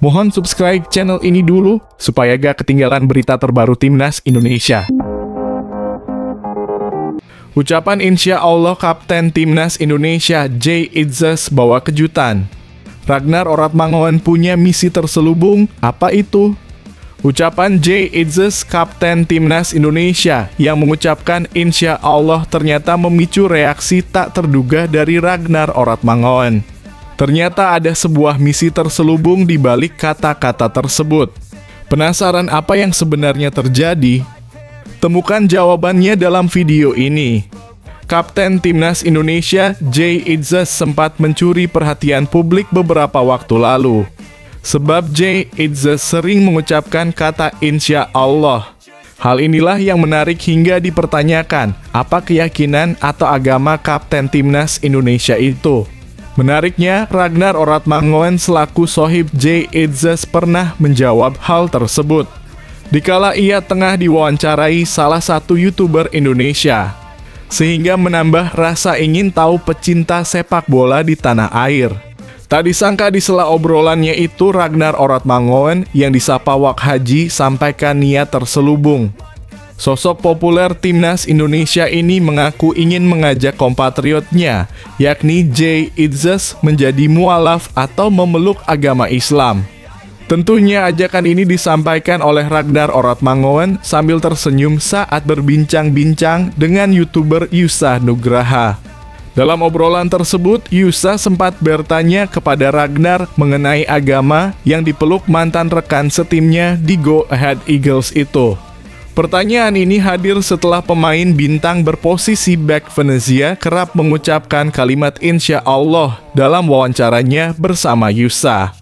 Mohon subscribe channel ini dulu, supaya gak ketinggalan berita terbaru Timnas Indonesia. Ucapan insya Allah Kapten Timnas Indonesia Jay Itzes bawa kejutan. Ragnar Oratmangoen punya misi terselubung, apa itu? Ucapan Jay Itzes, Kapten Timnas Indonesia, yang mengucapkan insya Allah ternyata memicu reaksi tak terduga dari Ragnar Oratmangoen. Ternyata ada sebuah misi terselubung di balik kata-kata tersebut. Penasaran apa yang sebenarnya terjadi? Temukan jawabannya dalam video ini. Kapten Timnas Indonesia Jay Itzes sempat mencuri perhatian publik beberapa waktu lalu. Sebab Jay Itzes sering mengucapkan kata insya Allah. Hal inilah yang menarik hingga dipertanyakan apa keyakinan atau agama Kapten Timnas Indonesia itu. Menariknya, Ragnar Oratmangoen selaku sohib Jay Itzes pernah menjawab hal tersebut dikala ia tengah diwawancarai salah satu YouTuber Indonesia, sehingga menambah rasa ingin tahu pecinta sepak bola di tanah air. Tak disangka di sela obrolannya itu Ragnar Oratmangoen yang disapa Wak Haji sampaikan niat terselubung. Sosok populer Timnas Indonesia ini mengaku ingin mengajak kompatriotnya, yakni Jay Itzes menjadi mualaf atau memeluk agama Islam. Tentunya ajakan ini disampaikan oleh Ragnar Oratmangoen sambil tersenyum saat berbincang-bincang dengan YouTuber Yusa Nugraha. Dalam obrolan tersebut, Yusa sempat bertanya kepada Ragnar mengenai agama yang dipeluk mantan rekan setimnya di Go Ahead Eagles itu. Pertanyaan ini hadir setelah pemain bintang berposisi back Venezia kerap mengucapkan kalimat insya Allah dalam wawancaranya bersama Yusa.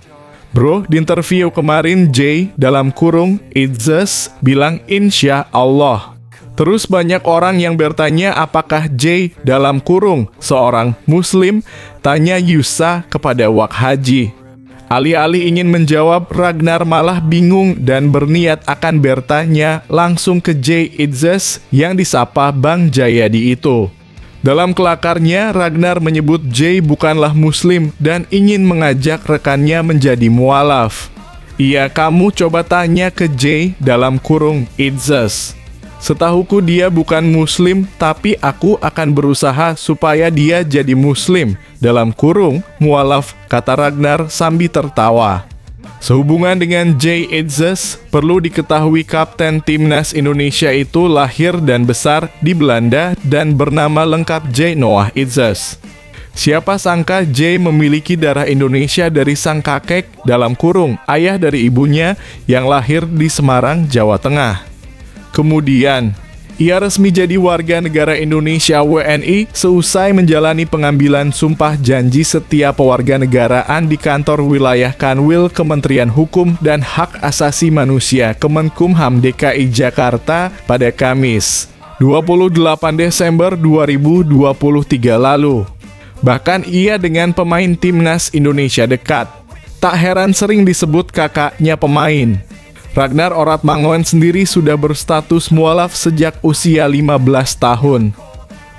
Bro, di interview kemarin Jay dalam kurung Itzes bilang insya Allah. Terus banyak orang yang bertanya apakah Jay dalam kurung seorang muslim, tanya Yusa kepada Wak Haji. Alih-alih ingin menjawab, Ragnar malah bingung dan berniat akan bertanya langsung ke Jay Itzes yang disapa Bang Jayadi itu. Dalam kelakarnya, Ragnar menyebut Jay bukanlah muslim dan ingin mengajak rekannya menjadi mualaf. Iya, kamu coba tanya ke Jay dalam kurung Itzes. Setahuku dia bukan muslim, tapi aku akan berusaha supaya dia jadi muslim. Dalam kurung, mualaf, kata Ragnar sambil tertawa. Sehubungan dengan Jay Itzes, perlu diketahui Kapten Timnas Indonesia itu lahir dan besar di Belanda dan bernama lengkap Jay Noah Itzes. Siapa sangka Jay memiliki darah Indonesia dari sang kakek dalam kurung, ayah dari ibunya yang lahir di Semarang, Jawa Tengah. Kemudian, ia resmi jadi warga negara Indonesia WNI seusai menjalani pengambilan sumpah janji setia pewarganegaraan di kantor wilayah Kanwil Kementerian Hukum dan Hak Asasi Manusia Kemenkumham DKI Jakarta pada Kamis, 28 Desember 2023 lalu. Bahkan ia dengan pemain Timnas Indonesia dekat. Tak heran sering disebut kakaknya pemain. Ragnar Oratmangoen sendiri sudah berstatus mualaf sejak usia 15 tahun.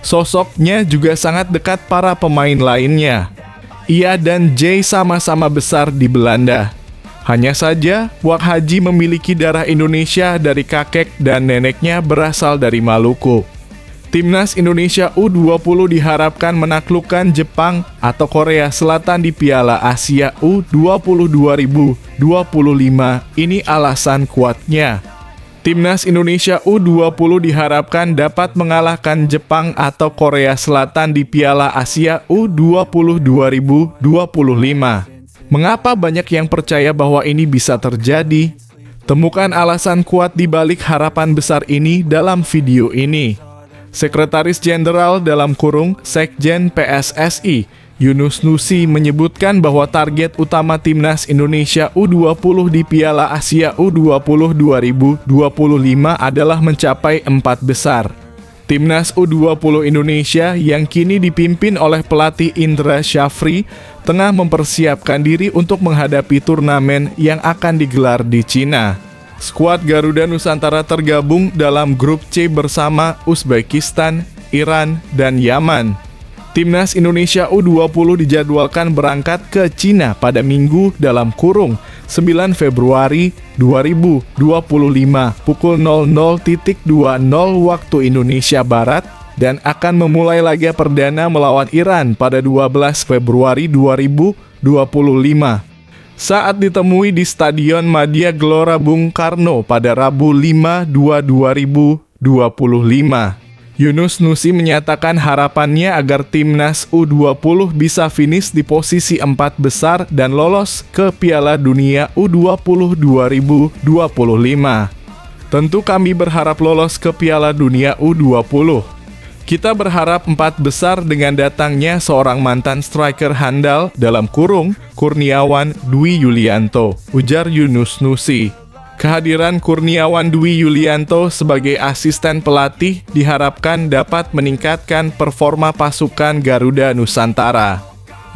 Sosoknya juga sangat dekat para pemain lainnya. Ia dan Jay sama-sama besar di Belanda. Hanya saja, Wak Haji memiliki darah Indonesia dari kakek dan neneknya berasal dari Maluku. Timnas Indonesia U20 diharapkan menaklukkan Jepang atau Korea Selatan di Piala Asia U20 2025. Ini alasan kuatnya. Timnas Indonesia U20 diharapkan dapat mengalahkan Jepang atau Korea Selatan di Piala Asia U20 2025. Mengapa banyak yang percaya bahwa ini bisa terjadi? Temukan alasan kuat di balik harapan besar ini dalam video ini. Sekretaris Jenderal dalam kurung Sekjen PSSI, Yunus Nusi menyebutkan bahwa target utama Timnas Indonesia U20 di Piala Asia U20 2025 adalah mencapai 4 besar. Timnas U20 Indonesia yang kini dipimpin oleh pelatih Indra Syafri tengah mempersiapkan diri untuk menghadapi turnamen yang akan digelar di Cina. Skuad Garuda Nusantara tergabung dalam grup C bersama Uzbekistan, Iran, dan Yaman. Timnas Indonesia U20 dijadwalkan berangkat ke Cina pada Minggu dalam kurung 9 Februari 2025 pukul 00.20 waktu Indonesia Barat dan akan memulai laga perdana melawan Iran pada 12 Februari 2025. Saat ditemui di Stadion Madia Gelora Bung Karno pada Rabu 5/2/2025. Yunus Nusi menyatakan harapannya agar timnas U20 bisa finish di posisi 4 besar dan lolos ke Piala Dunia U20 2025. Tentu kami berharap lolos ke Piala Dunia U20. Kita berharap 4 besar dengan datangnya seorang mantan striker handal dalam kurung Kurniawan Dwi Yulianto, ujar Yunus Nusi. Kehadiran Kurniawan Dwi Yulianto sebagai asisten pelatih diharapkan dapat meningkatkan performa pasukan Garuda Nusantara.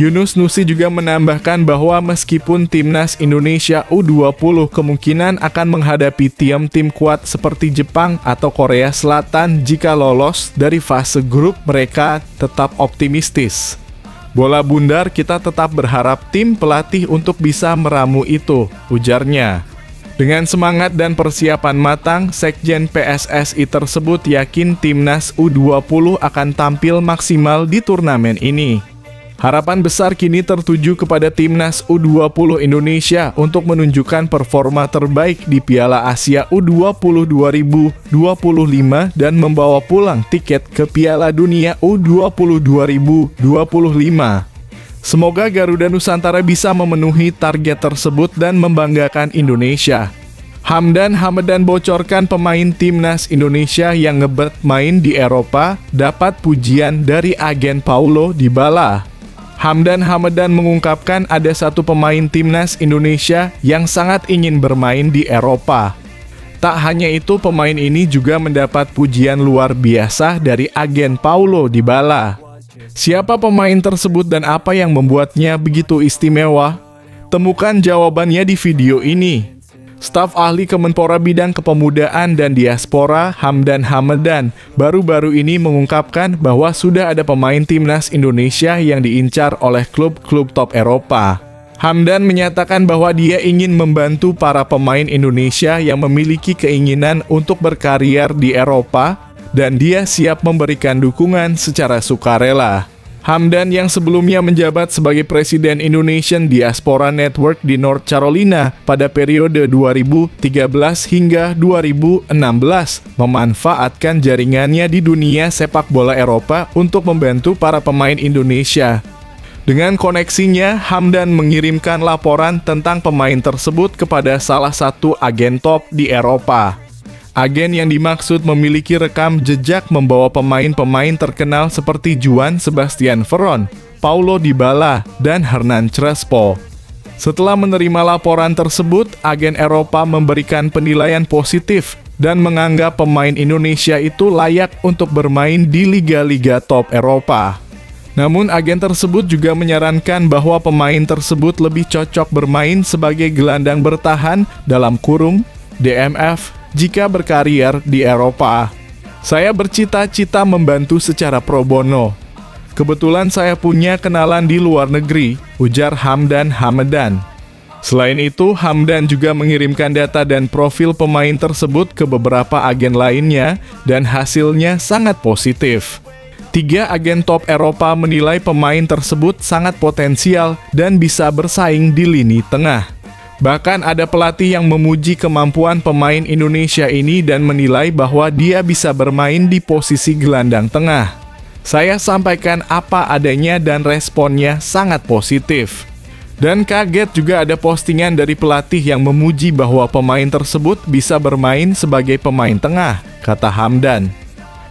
Yunus Nusi juga menambahkan bahwa meskipun timnas Indonesia U20 kemungkinan akan menghadapi tim kuat seperti Jepang atau Korea Selatan jika lolos dari fase grup, mereka tetap optimistis. Bola bundar, kita tetap berharap tim pelatih untuk bisa meramu itu, ujarnya. Dengan semangat dan persiapan matang, Sekjen PSSI tersebut yakin timnas U20 akan tampil maksimal di turnamen ini. Harapan besar kini tertuju kepada timnas U20 Indonesia untuk menunjukkan performa terbaik di Piala Asia U20 2025 dan membawa pulang tiket ke Piala Dunia U20 2025. Semoga Garuda Nusantara bisa memenuhi target tersebut dan membanggakan Indonesia. Hamdan Hamedan bocorkan pemain timnas Indonesia yang ngebet main di Eropa dapat pujian dari agen Paulo Dybala. Hamdan Hamedan mengungkapkan ada satu pemain timnas Indonesia yang sangat ingin bermain di Eropa. Tak hanya itu, pemain ini juga mendapat pujian luar biasa dari agen Paulo Dybala. Siapa pemain tersebut dan apa yang membuatnya begitu istimewa? Temukan jawabannya di video ini. Staf ahli Kemenpora Bidang Kepemudaan dan Diaspora Hamdan Hamedan baru-baru ini mengungkapkan bahwa sudah ada pemain timnas Indonesia yang diincar oleh klub-klub top Eropa. Hamdan menyatakan bahwa dia ingin membantu para pemain Indonesia yang memiliki keinginan untuk berkarier di Eropa dan dia siap memberikan dukungan secara sukarela. Hamdan yang sebelumnya menjabat sebagai Presiden Indonesian Diaspora Network di North Carolina pada periode 2013 hingga 2016 memanfaatkan jaringannya di dunia sepak bola Eropa untuk membantu para pemain Indonesia. Dengan koneksinya, Hamdan mengirimkan laporan tentang pemain tersebut kepada salah satu agen top di Eropa. Agen yang dimaksud memiliki rekam jejak membawa pemain-pemain terkenal seperti Juan Sebastian Veron, Paulo Dybala, dan Hernan Crespo. Setelah menerima laporan tersebut, agen Eropa memberikan penilaian positif dan menganggap pemain Indonesia itu layak untuk bermain di liga-liga top Eropa. Namun agen tersebut juga menyarankan bahwa pemain tersebut lebih cocok bermain sebagai gelandang bertahan dalam kurung DMF jika berkarier di Eropa. Saya bercita-cita membantu secara pro bono. Kebetulan saya punya kenalan di luar negeri, ujar Hamdan Hamedan. Selain itu, Hamdan juga mengirimkan data dan profil pemain tersebut ke beberapa agen lainnya dan hasilnya sangat positif. 3 agen top Eropa menilai pemain tersebut sangat potensial dan bisa bersaing di lini tengah. Bahkan ada pelatih yang memuji kemampuan pemain Indonesia ini dan menilai bahwa dia bisa bermain di posisi gelandang tengah. Saya sampaikan apa adanya dan responnya sangat positif. Dan kaget juga ada postingan dari pelatih yang memuji bahwa pemain tersebut bisa bermain sebagai pemain tengah, kata Hamdan.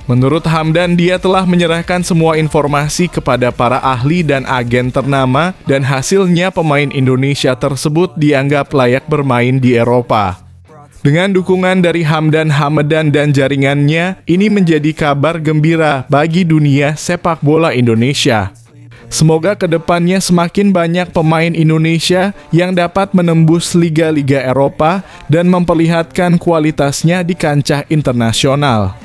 Menurut Hamdan, dia telah menyerahkan semua informasi kepada para ahli dan agen ternama dan hasilnya pemain Indonesia tersebut dianggap layak bermain di Eropa. Dengan dukungan dari Hamdan Hamedan dan jaringannya, ini menjadi kabar gembira bagi dunia sepak bola Indonesia. Semoga kedepannya semakin banyak pemain Indonesia yang dapat menembus liga-liga Eropa dan memperlihatkan kualitasnya di kancah internasional.